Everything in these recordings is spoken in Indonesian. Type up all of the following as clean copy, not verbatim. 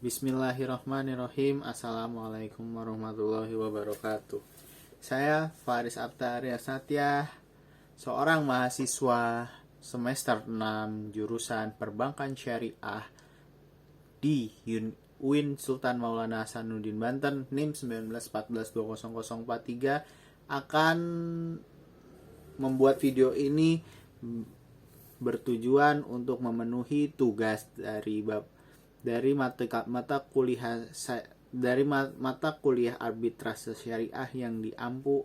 Bismillahirrahmanirrahim. Assalamualaikum warahmatullahi wabarakatuh. Saya Faris Abtarya Satya, seorang mahasiswa semester 6 jurusan Perbankan Syariah di UIN Sultan Maulana Hasanuddin Banten, NIM 1914200043, akan membuat video ini bertujuan untuk memenuhi tugas dari mata kuliah arbitrase syariah yang diampu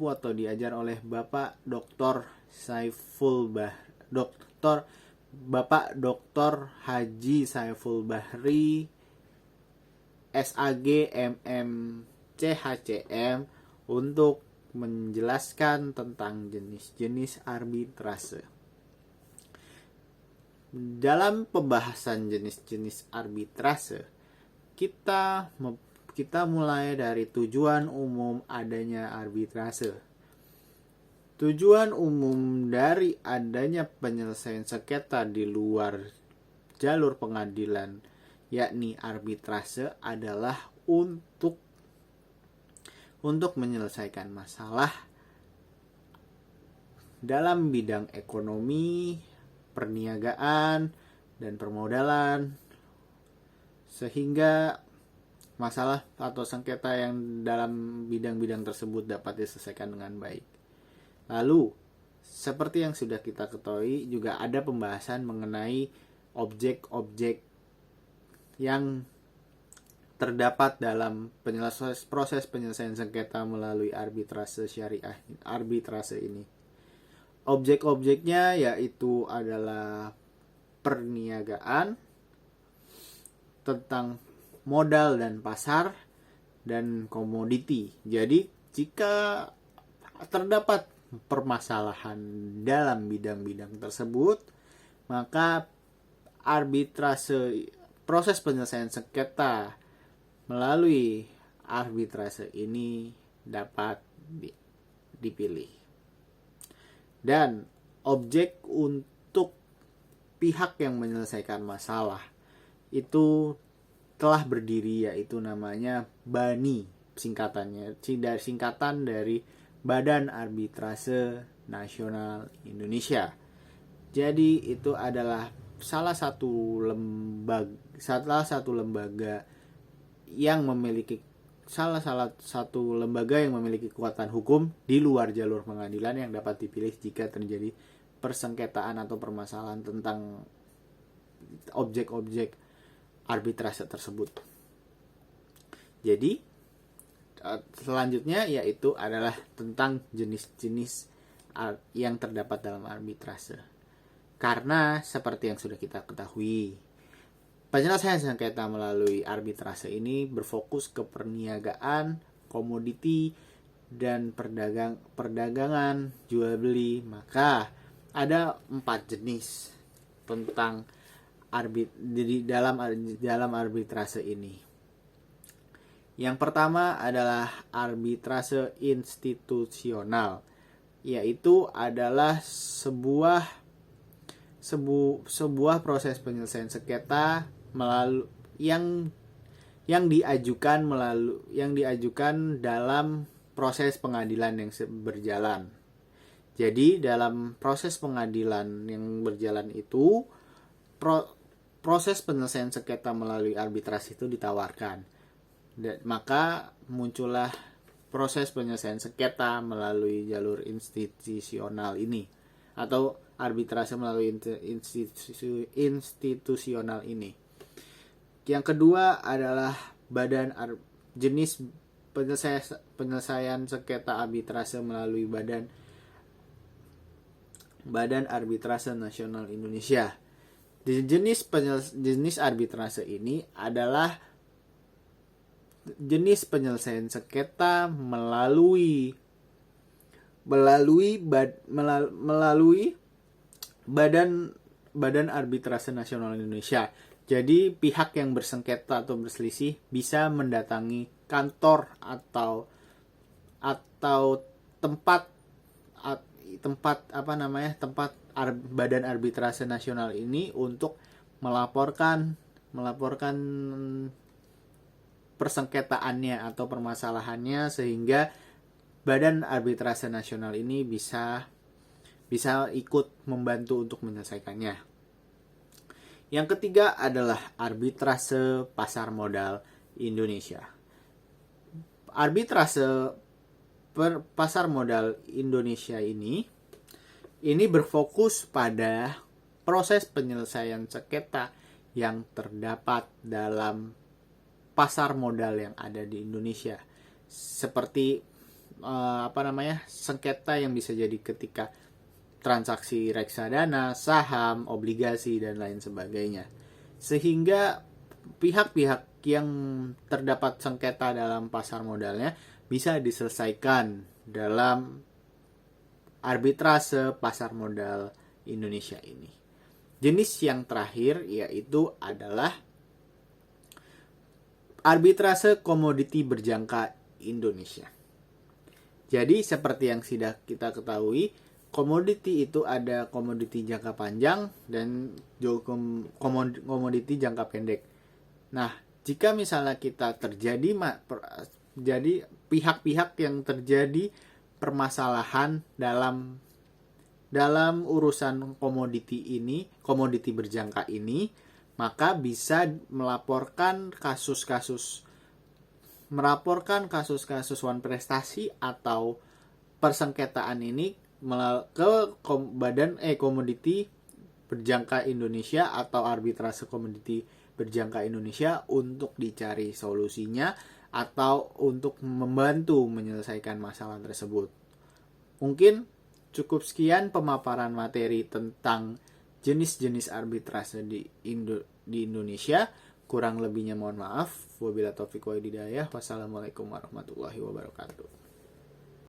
atau diajar oleh Bapak Dr. Haji Saiful Bahri SAG MM CHCM untuk menjelaskan tentang jenis-jenis arbitrase. Dalam pembahasan jenis-jenis arbitrase, kita mulai dari tujuan umum adanya arbitrase. Tujuan umum dari adanya penyelesaian sengketa di luar jalur pengadilan, yakni arbitrase, adalah untuk menyelesaikan masalah dalam bidang ekonomi, perniagaan, dan permodalan, sehingga masalah atau sengketa yang dalam bidang-bidang tersebut dapat diselesaikan dengan baik. Lalu, seperti yang sudah kita ketahui, juga ada pembahasan mengenai objek-objek yang terdapat dalam proses penyelesaian sengketa melalui arbitrase syariah, arbitrase ini. Objek-objeknya yaitu adalah perniagaan, tentang modal dan pasar, dan komoditi. Jadi, jika terdapat permasalahan dalam bidang-bidang tersebut, maka proses penyelesaian sengketa melalui arbitrase ini dapat dipilih. Dan objek untuk pihak yang menyelesaikan masalah itu telah berdiri, yaitu namanya BANI, singkatan dari Badan Arbitrase Nasional Indonesia. Jadi itu adalah salah satu lembaga yang memiliki kekuatan hukum di luar jalur pengadilan yang dapat dipilih jika terjadi persengketaan atau permasalahan tentang objek-objek arbitrase tersebut. Jadi, selanjutnya yaitu adalah tentang jenis-jenis yang terdapat dalam arbitrase. Karena seperti yang sudah kita ketahui, penyelesaian sengketa melalui arbitrase ini berfokus ke perniagaan, komoditi, dan perdagangan jual beli. Maka ada 4 jenis tentang dalam arbitrase ini. Yang pertama adalah arbitrase institusional, yaitu adalah sebuah proses penyelesaian sengketa yang diajukan dalam proses pengadilan yang berjalan. Jadi dalam proses pengadilan yang berjalan itu, proses penyelesaian sengketa melalui arbitrase itu ditawarkan. Maka muncullah proses penyelesaian sengketa melalui jalur institusional ini, atau arbitrase melalui institusional ini. Yang kedua adalah jenis penyelesaian sengketa arbitrase melalui Badan Arbitrase Nasional Indonesia. Jenis arbitrase ini adalah jenis penyelesaian sengketa melalui Badan Arbitrase Nasional Indonesia. Jadi pihak yang bersengketa atau berselisih bisa mendatangi kantor atau tempat Badan Arbitrase Nasional ini untuk melaporkan persengketaannya atau permasalahannya, sehingga Badan Arbitrase Nasional ini bisa ikut membantu untuk menyelesaikannya. Yang ketiga adalah arbitrase pasar modal Indonesia. Arbitrase pasar modal Indonesia ini berfokus pada proses penyelesaian sengketa yang terdapat dalam pasar modal yang ada di Indonesia, seperti sengketa yang bisa jadi ketika transaksi reksadana, saham, obligasi, dan lain sebagainya. Sehingga pihak-pihak yang terdapat sengketa dalam pasar modalnya bisa diselesaikan dalam arbitrase pasar modal Indonesia ini. Jenis yang terakhir yaitu adalah arbitrase komoditi berjangka Indonesia. Jadi seperti yang sudah kita ketahui, komoditi itu ada komoditi jangka panjang dan komoditi jangka pendek. Nah, jika misalnya kita jadi pihak-pihak yang terjadi permasalahan dalam urusan komoditi berjangka ini, maka bisa melaporkan kasus-kasus wan prestasi atau persengketaan ini ke Badan Komoditi Berjangka Indonesia atau Arbitrase Komoditi Berjangka Indonesia untuk dicari solusinya atau untuk membantu menyelesaikan masalah tersebut. Mungkin cukup sekian pemaparan materi tentang jenis-jenis arbitrase di Indonesia. Kurang lebihnya mohon maaf. Wabillahi taufiq wal hidayah. Wassalamualaikum warahmatullahi wabarakatuh.